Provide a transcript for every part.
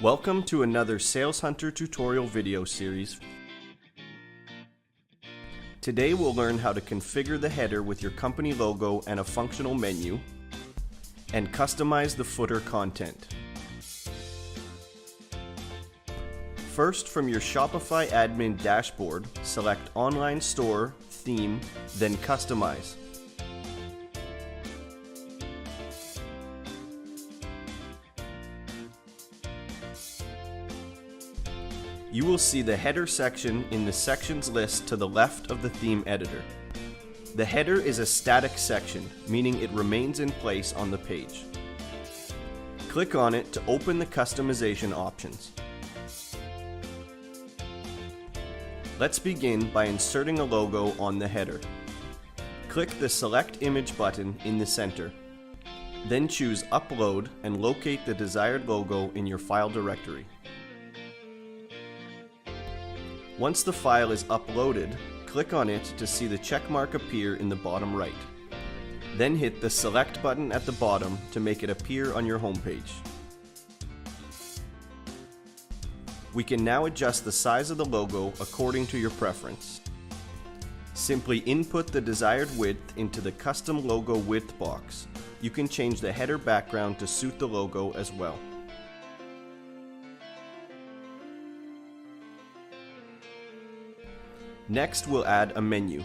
Welcome to another SalesHunter tutorial video series. Today we'll learn how to configure the header with your company logo and a functional menu, and customize the footer content. First, from your Shopify Admin dashboard, select Online Store, Theme, then Customize. You will see the header section in the sections list to the left of the theme editor. The header is a static section, meaning it remains in place on the page. Click on it to open the customization options. Let's begin by inserting a logo on the header. Click the Select Image button in the center. Then choose Upload and locate the desired logo in your file directory. Once the file is uploaded, click on it to see the check mark appear in the bottom right. Then hit the Select button at the bottom to make it appear on your homepage. We can now adjust the size of the logo according to your preference. Simply input the desired width into the Custom Logo Width box. You can change the header background to suit the logo as well. Next, we'll add a menu.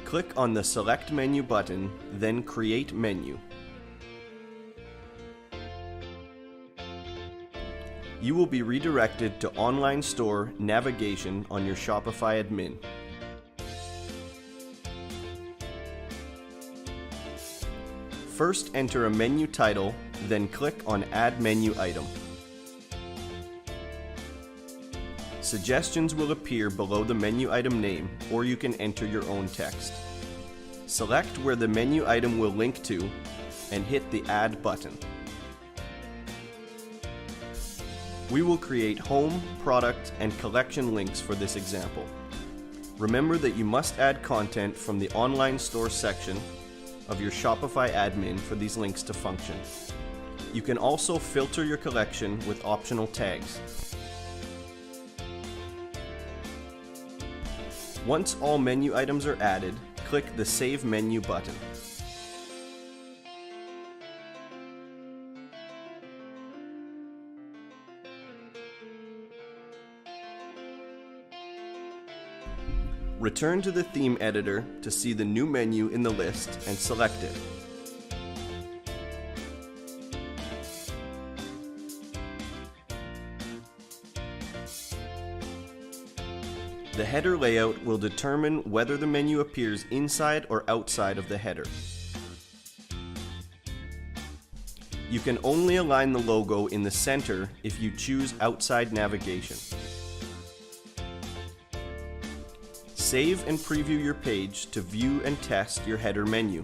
Click on the Select Menu button, then Create Menu. You will be redirected to Online Store navigation on your Shopify Admin. First, enter a menu title, then click on Add Menu Item. Suggestions will appear below the menu item name, or you can enter your own text. Select where the menu item will link to, and hit the Add button. We will create home, product, and collection links for this example. Remember that you must add content from the online store section of your Shopify admin for these links to function. You can also filter your collection with optional tags. Once all menu items are added, click the Save Menu button. Return to the theme editor to see the new menu in the list and select it. The header layout will determine whether the menu appears inside or outside of the header. You can only align the logo in the center if you choose outside navigation. Save and preview your page to view and test your header menu.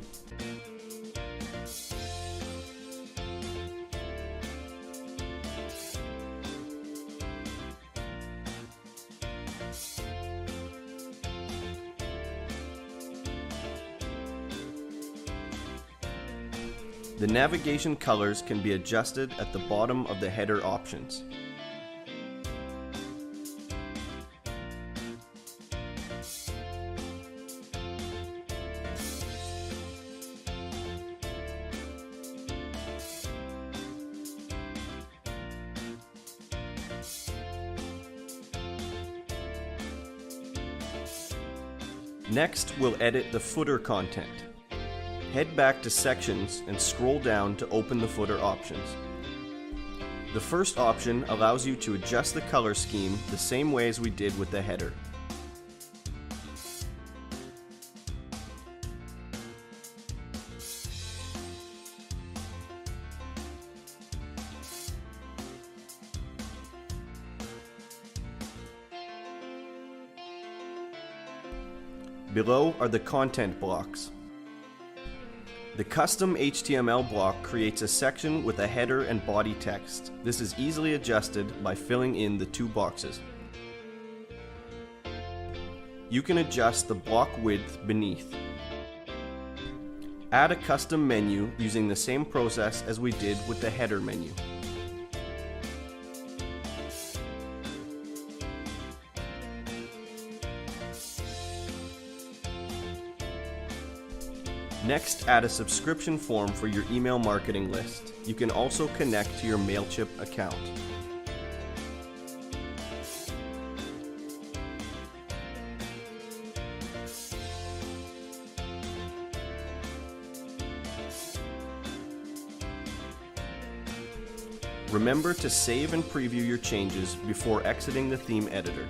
The navigation colors can be adjusted at the bottom of the header options. Next, we'll edit the footer content. Head back to Sections and scroll down to open the footer options. The first option allows you to adjust the color scheme the same way as we did with the header. Below are the content blocks. The custom HTML block creates a section with a header and body text. This is easily adjusted by filling in the two boxes. You can adjust the block width beneath. Add a custom menu using the same process as we did with the header menu. Next, add a subscription form for your email marketing list. You can also connect to your MailChimp account. Remember to save and preview your changes before exiting the theme editor.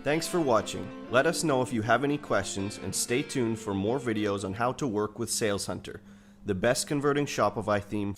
Thanks for watching. Let us know if you have any questions and stay tuned for more videos on how to work with SalesHunter, the best converting Shopify theme.